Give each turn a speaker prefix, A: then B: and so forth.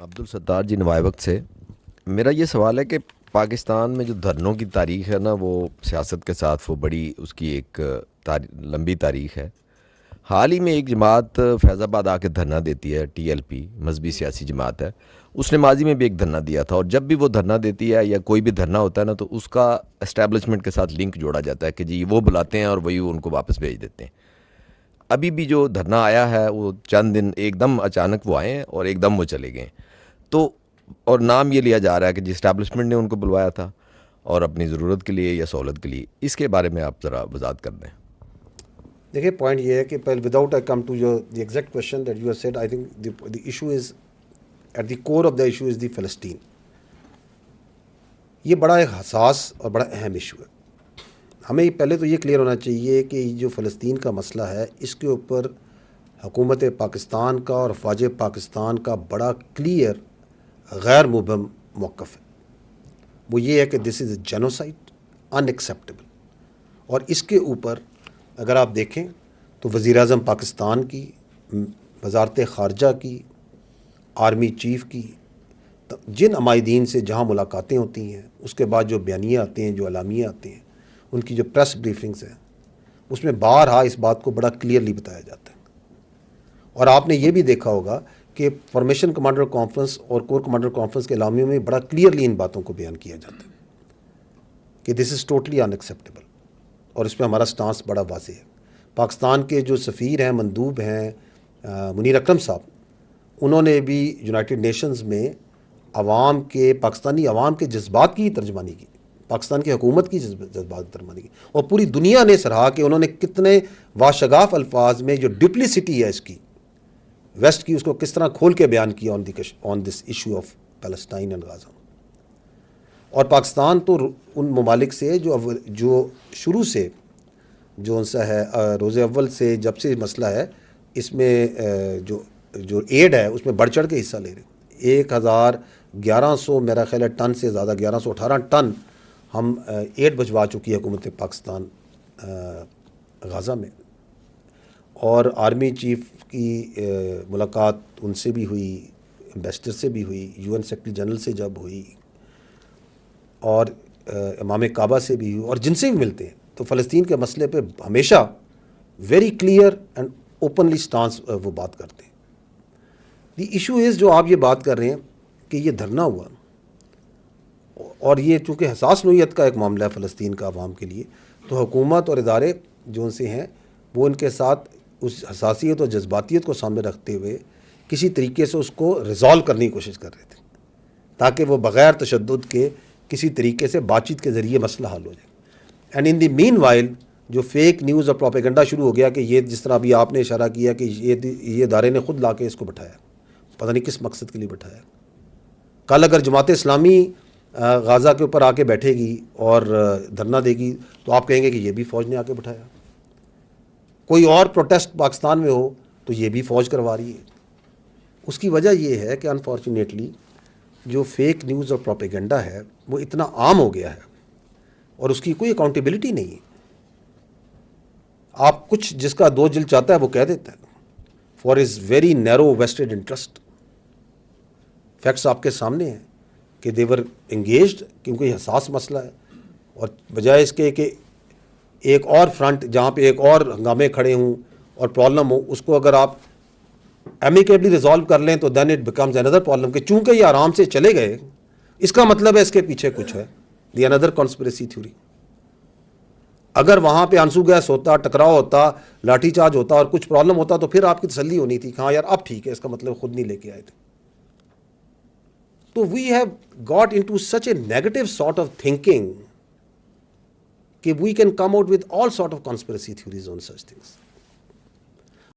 A: عبدالستار جی نوائے وقت سے میرا یہ سوال ہے کہ پاکستان میں جو دھرنوں کی تاریخ ہے نا، وہ سیاست کے ساتھ وہ بڑی اس کی ایک لمبی تاریخ ہے. حال ہی میں ایک جماعت فیض آباد آ کے دھرنا دیتی ہے، ٹی ایل پی مذہبی سیاسی جماعت ہے. اس نے ماضی میں بھی ایک دھرنا دیا تھا، اور جب بھی وہ دھرنا دیتی ہے یا کوئی بھی دھرنا ہوتا ہے نا، تو اس کا اسٹیبلشمنٹ کے ساتھ لنک جوڑا جاتا ہے کہ جی وہ بلاتے ہیں اور وہی ان کو واپس بھیج دیتے ہیں. ابھی بھی جو دھرنا آیا ہے وہ چند دن ایک دم اچانک وہ آئے ہیں اور ایک دم وہ چلے گئے. تو اور نام یہ لیا جا رہا ہے کہ جی اسٹیبلشمنٹ نے ان کو بلوایا تھا اور اپنی ضرورت کے لیے یا سہولت کے لیے. اس کے بارے میں آپ ذرا وضاحت کر دیں.
B: دیکھیے پوائنٹ یہ ہے کہ پہلے without I come to your the exact question that you have said, I think the issue is at the core of the issue is the فلسطین. یہ بڑا ایک حساس اور بڑا اہم ایشو ہے. ہمیں پہلے تو یہ کلیئر ہونا چاہیے کہ جو فلسطین کا مسئلہ ہے اس کے اوپر حکومت پاکستان کا اور افواج پاکستان کا بڑا کلیئر غیر مبہم موقف ہے. وہ یہ ہے کہ دس از اے جینوسائڈ، ان ایکسیپٹیبل. اور اس کے اوپر اگر آپ دیکھیں تو وزیر اعظم پاکستان کی، وزارت خارجہ کی، آرمی چیف کی، جن عمائدین سے جہاں ملاقاتیں ہوتی ہیں، اس کے بعد جو بیانیے آتے ہیں، جو اعلامیے آتے ہیں، ان کی جو پریس بریفنگز ہیں، اس میں بارہا اس بات کو بڑا کلیئرلی بتایا جاتا ہے. اور آپ نے یہ بھی دیکھا ہوگا کہ فارمیشن کمانڈر کانفرنس اور کور کمانڈر کانفرنس کے اعلامیوں میں بڑا کلیئرلی ان باتوں کو بیان کیا جاتا ہے کہ دس از ٹوٹلی ان ایکسیپٹیبل. اور اس پہ ہمارا سٹانس بڑا واضح ہے. پاکستان کے جو سفیر ہیں، مندوب ہیں، منیر اکرم صاحب، انہوں نے بھی یونائٹڈ نیشنز میں عوام کے، پاکستانی عوام کے جذبات کی ترجمانی کی، پاکستان کی حکومت کی جذبات کی ترجمانی کی. اور پوری دنیا نے سراہا کہ انہوں نے کتنے واشگاف الفاظ میں جو ڈپلیسٹی ہے اس کی، ویسٹ کی، اس کو کس طرح کھول کے بیان کیا on this issue of Palestine and غازہ. اور پاکستان تو ان ممالک سے جو شروع سے جو ان سے ہے، روز اول سے جب سے مسئلہ ہے، اس میں جو ایڈ ہے اس میں بڑھ چڑھ کے حصہ لے رہے. 1100 میرا خیال ہے ٹن سے زیادہ، 1118 ٹن ہم ایڈ بھجوا چکی ہے حکومت پاکستان غازہ میں. اور آرمی چیف کی ملاقات ان سے بھی ہوئی، امبیسڈر سے بھی ہوئی، یو این سیکرٹری جنرل سے جب ہوئی، اور امام کعبہ سے بھی ہوئی، اور جن سے بھی ملتے ہیں تو فلسطین کے مسئلے پہ ہمیشہ very clear and openly stance وہ بات کرتے ہیں. دی ایشو از جو آپ یہ بات کر رہے ہیں کہ یہ دھرنا ہوا، اور یہ چونکہ حساس نوعیت کا ایک معاملہ ہے فلسطین کا عوام کے لیے، تو حکومت اور ادارے جو ان سے ہیں وہ ان کے ساتھ اس حساسیت اور جذباتیت کو سامنے رکھتے ہوئے کسی طریقے سے اس کو ریزالو کرنے کی کوشش کر رہے تھے، تاکہ وہ بغیر تشدد کے کسی طریقے سے بات چیت کے ذریعے مسئلہ حل ہو جائے. And in the meanwhile جو فیک نیوز اور پروپیگنڈا شروع ہو گیا کہ یہ، جس طرح ابھی آپ نے اشارہ کیا کہ یہ ادارے نے خود لا کے اس کو بٹھایا، پتہ نہیں کس مقصد کے لیے بٹھایا. کل اگر جماعت اسلامی غازہ کے اوپر آ کے بیٹھے گی اور دھرنا دے گی تو آپ کہیں گے کہ یہ بھی فوج نے آ کے بٹھایا. کوئی اور پروٹیسٹ پاکستان میں ہو تو یہ بھی فوج کروا رہی ہے. اس کی وجہ یہ ہے کہ انفارچونیٹلی جو فیک نیوز اور پروپیگنڈا ہے وہ اتنا عام ہو گیا ہے، اور اس کی کوئی اکاؤنٹیبلٹی نہیں ہے. آپ کچھ جس کا دو جلد چاہتا ہے وہ کہہ دیتا ہے for his very narrow vested interest. Facts آپ کے سامنے ہیں کہ دیور انگیجڈ، کیونکہ یہ حساس مسئلہ ہے، اور بجائے اس کے کہ ایک اور فرنٹ جہاں پہ ایک اور ہنگامے کھڑے ہوں اور پرابلم ہو، اس کو اگر آپ ایمیکیبلی ریزالو کر لیں تو then it becomes another problem کہ چونکہ یہ آرام سے چلے گئے، اس کا مطلب ہے اس کے پیچھے کچھ ہے، دی اندر کانسپریسی تھیوری. اگر وہاں پہ آنسو گیس ہوتا، ٹکراؤ ہوتا، لاٹھی چارج ہوتا اور کچھ پرابلم ہوتا تو پھر آپ کی تسلی ہونی تھی کہ ہاں یار اب ٹھیک ہے، اس کا مطلب خود نہیں لے کے آئے تھے. تو we have got into such a negative sort of thinking کہ we can come out with all sort of conspiracy theories on such things.